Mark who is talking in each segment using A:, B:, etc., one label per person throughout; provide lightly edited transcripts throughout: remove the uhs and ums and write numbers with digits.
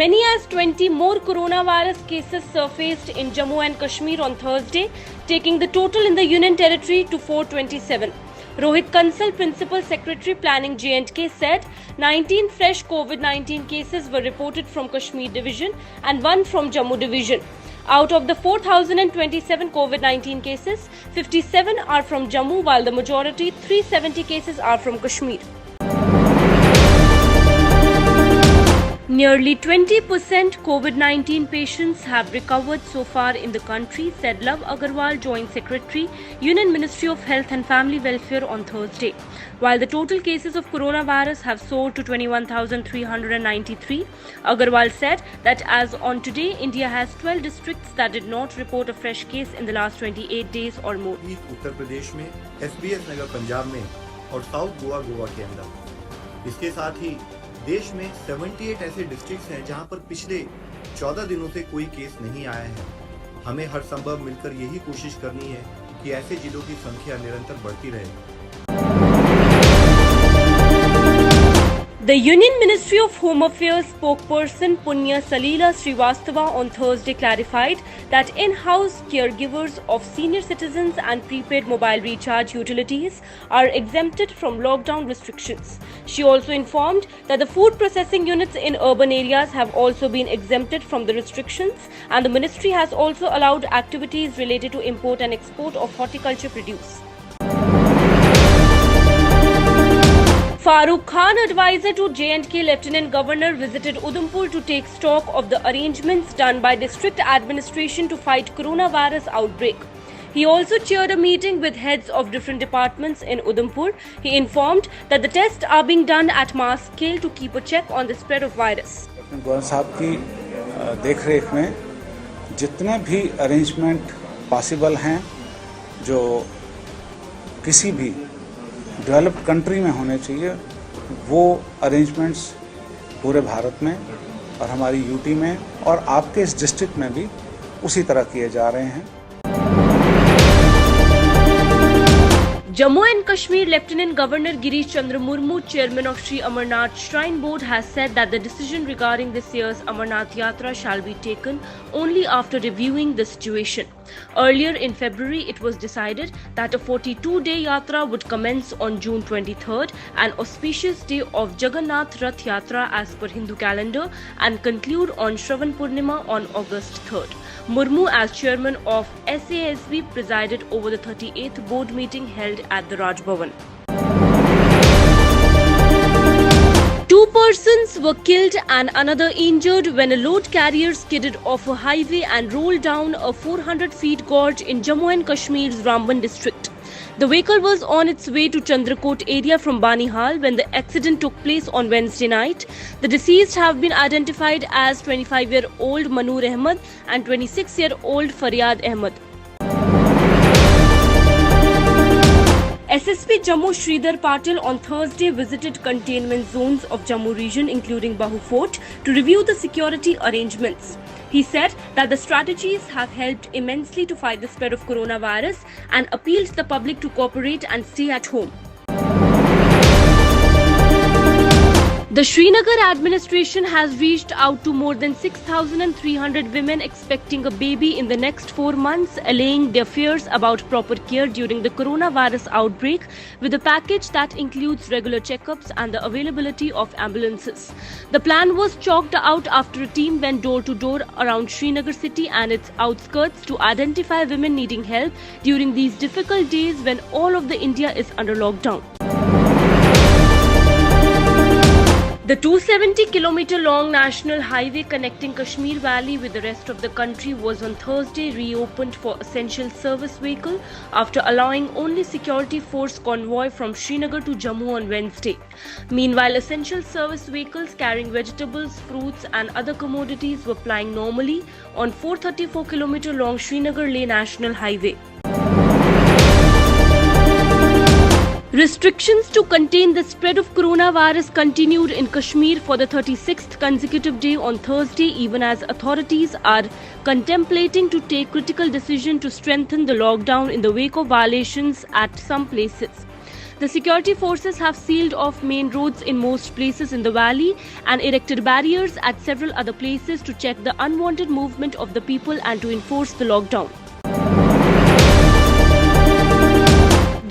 A: many as 20 more coronavirus cases surfaced in Jammu and Kashmir on Thursday, taking the total in the Union Territory to 427. Rohit Kansal, Principal Secretary Planning J&K, said 19 fresh COVID-19 cases were reported from Kashmir Division and 1 from Jammu Division. Out of the 4,027 COVID-19 cases, 57 are from Jammu, while the majority, 370 cases, are from Kashmir. Nearly 20% COVID-19 patients have recovered so far in the country, said Love Agarwal, Joint Secretary, Union Ministry of Health and Family Welfare on Thursday. While the total cases of coronavirus have soared to 21,393, Agarwal said that as on today, India has 12 districts that did not report a fresh case in the last 28 days or more.
B: Uttar Pradesh में, SBS नगर पंजाब में और south Goa के अंदर। इसके साथ ही देश में 78 ऐसे डिस्ट्रिक्ट्स हैं जहां पर पिछले 14 दिनों से कोई केस नहीं आया है। हमें हर संभव मिलकर यही कोशिश करनी है कि ऐसे जिलों की संख्या निरंतर बढ़ती रहे।
A: The Union Ministry of Home Affairs spokesperson Punya Salila Srivastava on Thursday clarified that in-house caregivers of senior citizens and prepaid mobile recharge utilities are exempted from lockdown restrictions. She also informed that the food processing units in urban areas have also been exempted from the restrictions, and the ministry has also allowed activities related to import and export of horticulture produce. Farooq Khan, advisor to J&K Lieutenant Governor, visited Udhampur to take stock of the arrangements done by district administration to fight coronavirus outbreak. He also chaired a meeting with heads of different departments in Udhampur. He informed that the tests are being done at mass scale to keep a check on the spread of virus.
C: Governor साहब की देखरेख में जितने भी arrangement possible हैं जो किसी भी डेवलप्ड कंट्री में होने चाहिए, वो अरेंजमेंट्स पूरे भारत में और हमारी यूटी में और आपके इस डिस्ट्रिक्ट में भी उसी तरह किए जा रहे हैं।
A: Jammu and Kashmir Lieutenant Governor Girish Chandra Murmu, chairman of Sri Amarnath Shrine Board, has said that the decision regarding this year's Amarnath Yatra shall be taken only after reviewing the situation. Earlier in February, it was decided that a 42-day Yatra would commence on June 23rd, an auspicious day of Jagannath Rath Yatra as per Hindu calendar, and conclude on Shravan Purnima on August 3rd. Murmu, as chairman of SASB, presided over the 38th board meeting held at the Raj Bhavan. 2 persons were killed and another injured when a load carrier skidded off a highway and rolled down a 400-feet gorge in Jammu and Kashmir's Ramban district. The vehicle was on its way to Chandrakot area from Banihal when the accident took place on Wednesday night. The deceased have been identified as 25-year-old Manur Ahmed and 26-year-old Faryad Ahmed. SSP Jammu Sridhar Patil on Thursday visited containment zones of Jammu region including Bahu Fort to review the security arrangements. He said that the strategies have helped immensely to fight the spread of coronavirus and appealed to the public to cooperate and stay at home. The Srinagar administration has reached out to more than 6,300 women expecting a baby in the next 4 months, allaying their fears about proper care during the coronavirus outbreak with a package that includes regular checkups and the availability of ambulances. The plan was chalked out after a team went door to door around Srinagar city and its outskirts to identify women needing help during these difficult days when all of the India is under lockdown. The 270-kilometer-long national highway connecting Kashmir Valley with the rest of the country was on Thursday reopened for essential service vehicle after allowing only security force convoy from Srinagar to Jammu on Wednesday. Meanwhile, essential service vehicles carrying vegetables, fruits and other commodities were plying normally on 434-kilometer-long Srinagar Leh National Highway. Restrictions to contain the spread of coronavirus continued in Kashmir for the 36th consecutive day on Thursday, even as authorities are contemplating to take critical decision to strengthen the lockdown in the wake of violations at some places. The security forces have sealed off main roads in most places in the valley and erected barriers at several other places to check the unwanted movement of the people and to enforce the lockdown.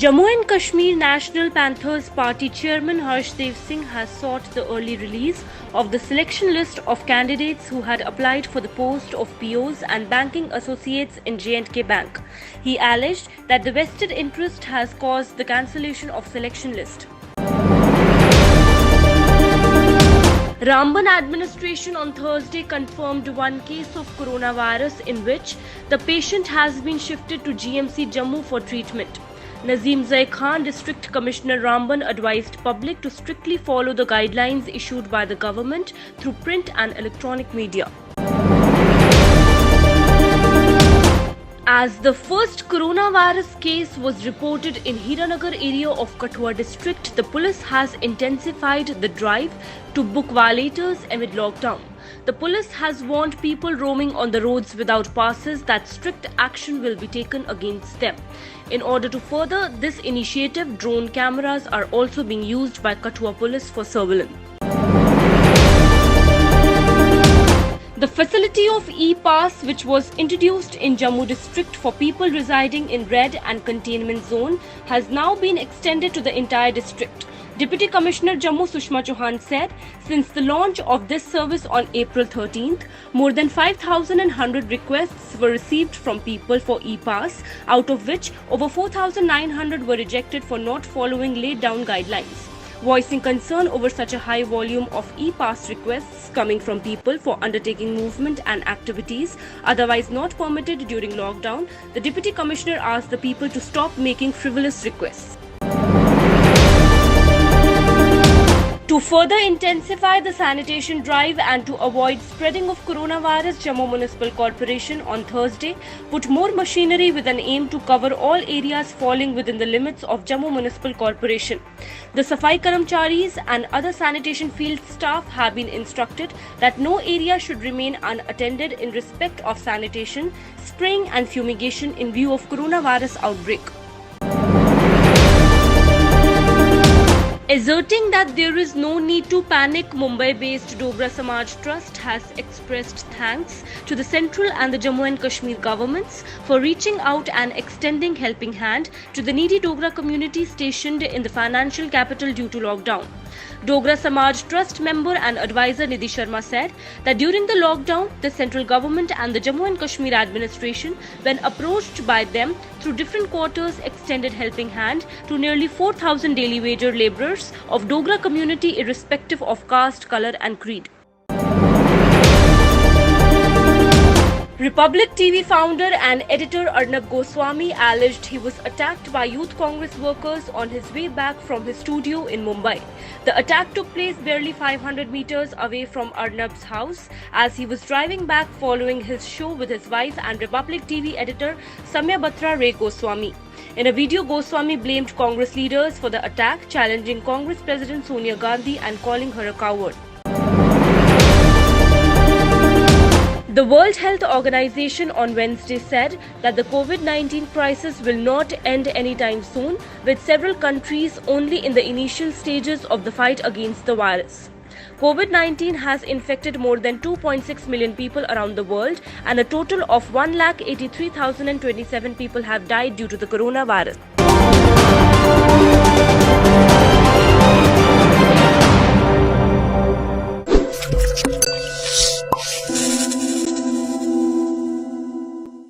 A: Jammu and Kashmir National Panthers Party Chairman Harshdev Singh has sought the early release of the selection list of candidates who had applied for the post of POs and banking associates in J&K Bank. He alleged that the vested interest has caused the cancellation of selection list. Ramban administration on Thursday confirmed one case of coronavirus in which the patient has been shifted to GMC Jammu for treatment. Nazim Zai Khan, District Commissioner Ramban, advised public to strictly follow the guidelines issued by the government through print and electronic media. As the first coronavirus case was reported in Hiranagar area of Kathua district, the police has intensified the drive to book violators amid lockdown. The police has warned people roaming on the roads without passes that strict action will be taken against them. In order to further this initiative, drone cameras are also being used by Kathua police for surveillance. The facility of e-pass, which was introduced in Jammu district for people residing in red and containment zone, has now been extended to the entire district. Deputy Commissioner Jammu Sushma Chauhan said, since the launch of this service on April 13th, more than 5,100 requests were received from people for e-pass, out of which over 4,900 were rejected for not following laid down guidelines. Voicing concern over such a high volume of e-pass requests coming from people for undertaking movement and activities otherwise not permitted during lockdown, the Deputy Commissioner asked the people to stop making frivolous requests. To further intensify the sanitation drive and to avoid spreading of coronavirus, Jammu Municipal Corporation on Thursday put more machinery with an aim to cover all areas falling within the limits of Jammu Municipal Corporation. The Safai Karamcharis and other sanitation field staff have been instructed that no area should remain unattended in respect of sanitation, spraying and fumigation in view of coronavirus outbreak. Asserting that there is no need to panic, Mumbai-based Dogra Samaj Trust has expressed thanks to the central and the Jammu and Kashmir governments for reaching out and extending helping hand to the needy Dogra community stationed in the financial capital due to lockdown. Dogra Samaj Trust member and advisor Nidhi Sharma said that during the lockdown, the central government and the Jammu and Kashmir administration, when approached by them through different quarters, extended helping hand to nearly 4,000 daily wager labourers of Dogra community irrespective of caste, colour and creed. Republic TV founder and editor Arnab Goswami alleged he was attacked by Youth Congress workers on his way back from his studio in Mumbai. The attack took place barely 500 meters away from Arnab's house as he was driving back following his show with his wife and Republic TV editor Samya Batra Ray Goswami. In a video, Goswami blamed Congress leaders for the attack, challenging Congress President Sonia Gandhi and calling her a coward. The World Health Organization on Wednesday said that the COVID-19 crisis will not end anytime soon, with several countries only in the initial stages of the fight against the virus. COVID-19 has infected more than 2.6 million people around the world, and a total of 1,83,027 people have died due to the coronavirus.